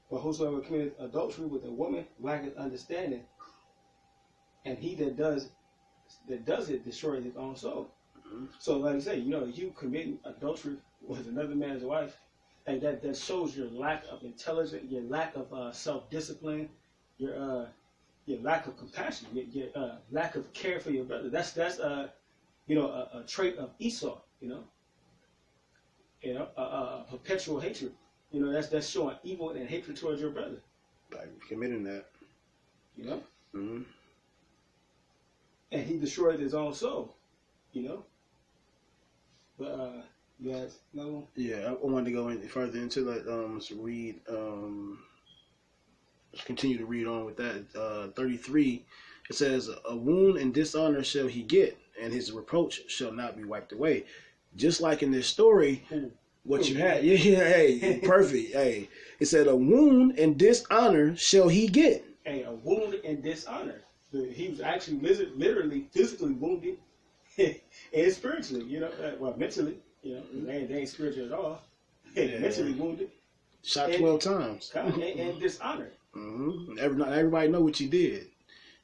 But whosoever committeth adultery with a woman lacketh understanding, and he that does it destroys his own soul. Mm-hmm. So, like I say, you committing adultery with another man's wife, and that shows your lack of intelligence, your lack of self-discipline, your lack of compassion, your lack of care for your brother. That's a trait of Esau. Perpetual hatred. That's showing evil and hatred towards your brother. By committing that. Mm-hmm. And he destroyed his own soul. But yes, no. Yeah, I wanted to go further into that. Let's read. Let's continue to read on with that. 33. It says, "A wound and dishonor shall he get, and his reproach shall not be wiped away." Just like in this story, what you had. Yeah, hey, perfect. Hey, it said, "A wound and dishonor shall he get." Hey, a wound and dishonor. He was actually literally, physically wounded, and spiritually. Well, mentally. They ain't spiritual at all. Mentally wounded. Shot 12 times. And dishonored. Mm-hmm. Not everybody know what you did.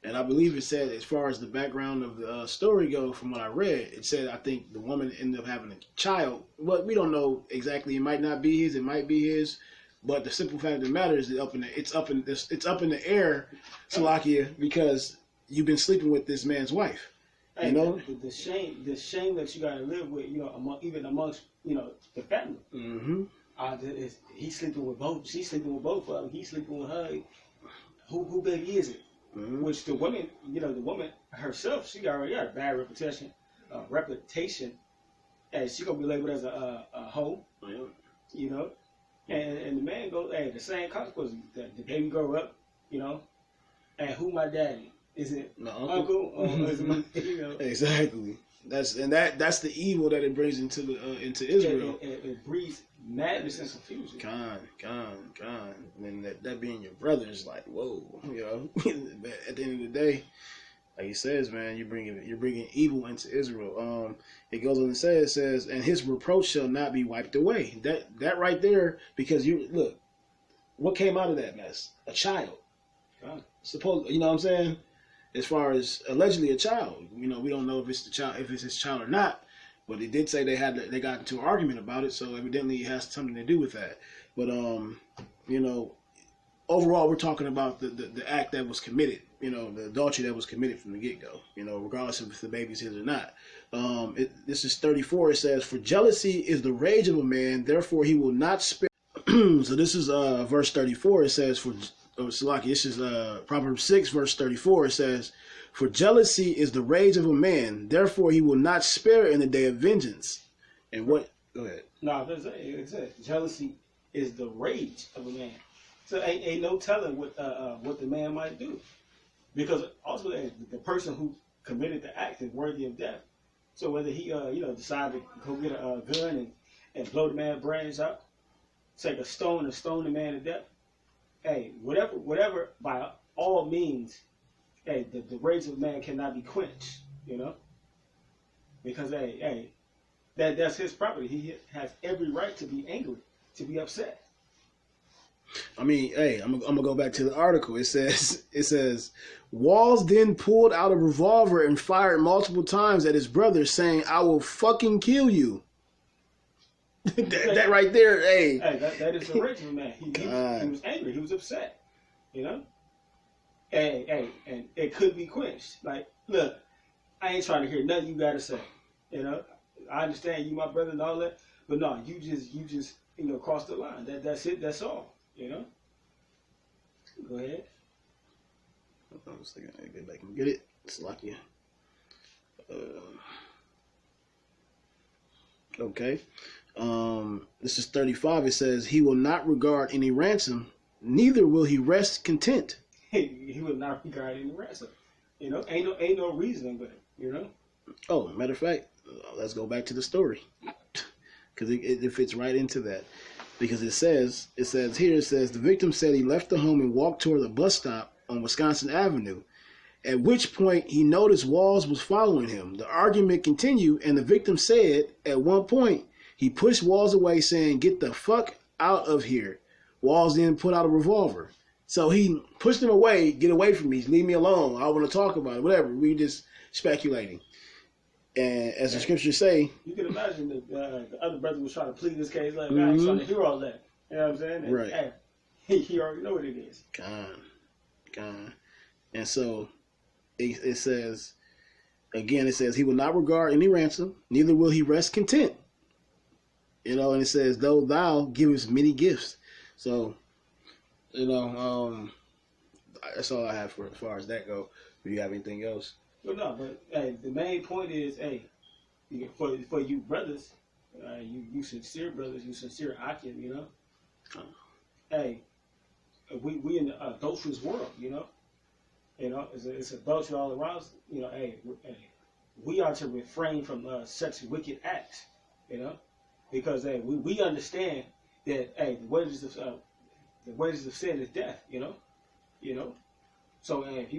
And I believe it said, as far as the background of the story goes, from what I read, it said, I think the woman ended up having a child. Well, we don't know exactly. It might not be his. It might be his. But the simple fact of the matter is, it's up in the air, Salakia, because you've been sleeping with this man's wife. Hey, the shame that you gotta live with, even amongst the family. Mm-hmm. He's sleeping with both. She's sleeping with both of them. He's sleeping with her. Who baby is it? Mm-hmm. Which the woman, the woman herself, she already got a bad reputation, and she gonna be labeled as a hoe. Yeah. And the man goes, hey, the same consequences. The baby grow up, and who my daddy? Is it my uncle? Or is it my, Exactly. That's the evil that it brings into Israel. It breeds madness and confusion. Con. And that being your brother is like, whoa, At the end of the day, like he says, man, you're bringing evil into Israel. It goes on and says, and his reproach shall not be wiped away. That right there, because you look, what came out of that mess? A child. Suppose, you know what I'm saying? As far as allegedly a child, we don't know if it's his child or not, but it did say they got into an argument about it, so evidently it has something to do with that. But overall, we're talking about the act that was committed, the adultery that was committed from the get-go, regardless of if the baby's his or not. This is 34. It says, "For jealousy is the rage of a man, therefore he will not spare." So this is verse 34. It says, this is Proverbs 6, verse 34. It says, "For jealousy is the rage of a man, therefore he will not spare in the day of vengeance." And what? Go ahead. No, it says jealousy is the rage of a man. So ain't no telling what the man might do, because also the person who committed the act is worthy of death. So whether he decided to go get a gun and blow the man's brains out, take a stone and stone the man to death. Hey, whatever, by all means, hey, the rage of man cannot be quenched, because that's his property. He has every right to be angry, to be upset. I mean, hey, I'm gonna go back to the article. It says, Walls then pulled out a revolver and fired multiple times at his brother, saying, "I will fucking kill you." that right there, hey. That is the rage of a man. He was angry. He was upset. And it could be quenched. Like, look, I ain't trying to hear nothing you gotta say. I understand you, my brother, and all that, but no, you just crossed the line. That's it. That's all. Go ahead. I was thinking I get back and get it. It's lucky. Okay. This is 35. It says, "He will not regard any ransom, neither will he rest content." He will not regard any ransom. Ain't no reason, but Oh, matter of fact, let's go back to the story, because it fits right into that. Because it says the victim said he left the home and walked toward the bus stop on Wisconsin Avenue, at which point he noticed Walls was following him. The argument continued, and the victim said at one point he pushed Walls away, saying, "Get the fuck out of here." walls in, put out a revolver. So he pushed him away, get away from me, leave me alone. I want to talk about it, whatever. We just speculating. And as the scriptures say, you can imagine that the other brother was trying to plead this case, like, man, I'm trying to hear all that. You know what I'm saying? And, right. Hey, he already know what it is. God. And so it says, again, it says, he will not regard any ransom, neither will he rest content. And it says, though thou givest many gifts. So, that's all I have for as far as that go. Do you have anything else? Well, no, but hey, the main point is, hey, for you brothers, you sincere brothers, you sincere Akim, hey, we in the adulterous world, it's adultery all around us, hey, we are to refrain from such wicked acts, because hey, we understand that hey, the wages of sin is death, So if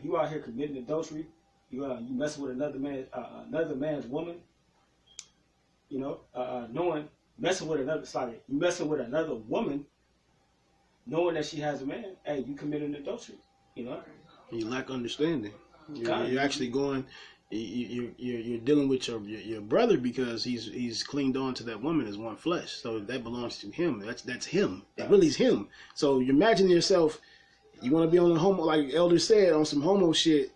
you out here committing adultery, you messing with another man's woman, knowing messing with another woman, knowing that she has a man, hey, you committing adultery, You lack understanding. You're actually going. You're dealing with your brother because he's clinged on to that woman as one flesh. So that belongs to him. That's him. It really is him. So you imagine yourself. You want to be on the homo, like Elder said, on some homo shit.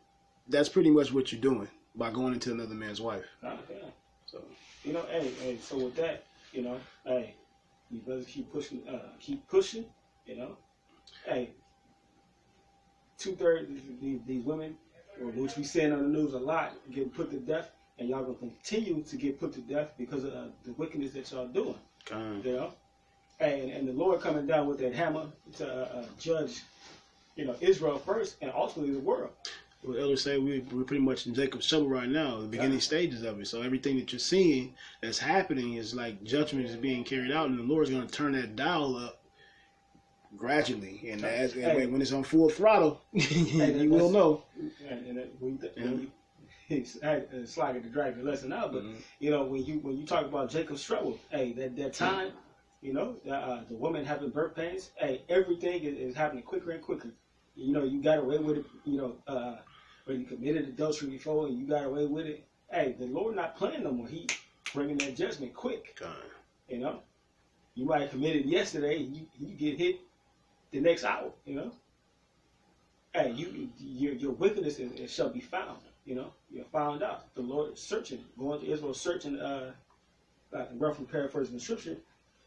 That's pretty much what you're doing by going into another man's wife. Okay. So hey. So with that, hey, you brothers keep pushing. Hey, 2/3 these women, which we seeing on the news a lot, getting put to death, and y'all gonna continue to get put to death because of the wickedness that y'all doing. And the Lord coming down with that hammer to judge, Israel first and ultimately the world. Well, elders say we're pretty much in Jacob's trouble right now, the beginning stages of it. So everything that you're seeing that's happening is like judgment is being carried out, and the Lord's going to turn that dial up gradually. And when it's on full throttle, you will know. It's like to drag the lesson out, but when you talk about Jacob's trouble, hey, that time, the woman having birth pains, hey, everything is happening quicker and quicker. You got away with it, when you committed adultery before and you got away with it. Hey, the Lord not playing no more. He bringing that judgment quick. You might have committed yesterday, and you get hit the next hour. Hey, your wickedness shall be found. You're found out. The Lord is searching, going to Israel searching. Like roughly paraphrasing the scripture,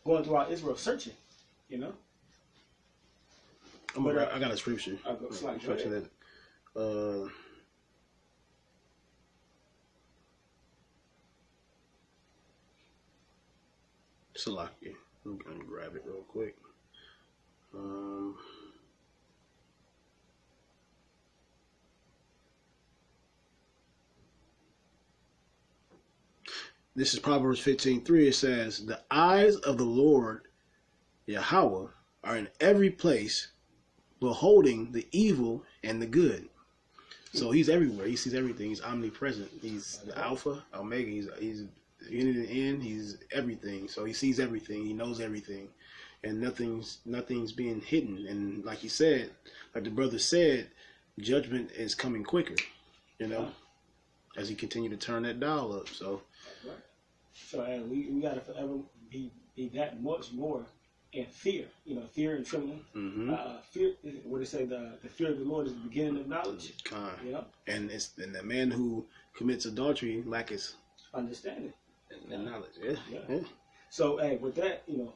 going throughout Israel searching. I got a scripture. I'll go slide that. Salakia. I'm gonna grab it real quick. This is Proverbs 15:3. It says, "The eyes of the Lord, Yahweh, are in every place, beholding the evil and the good." So he's everywhere. He sees everything. He's omnipresent. He's the Alpha, Omega. He's the beginning and the end. He's everything. So he sees everything. He knows everything, and nothing's being hidden. And like he said, like the brother said, judgment is coming quicker. As he continue to turn that dial up. So we gotta forever be that much more in fear. Fear and trembling. Fear. What they say, the fear of the Lord is the beginning of knowledge. And the man who commits adultery lacketh understanding and knowledge. Yeah. So with that, we're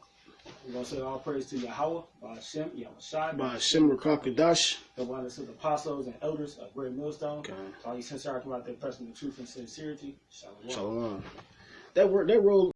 gonna say all praise to Yahweh, Ba'ashem, Yahushai, Ba'ashem Rakakadash, the one that the apostles and elders of Great Millstone. All these sincere come out there pressing the truth and sincerity. Shalom. That road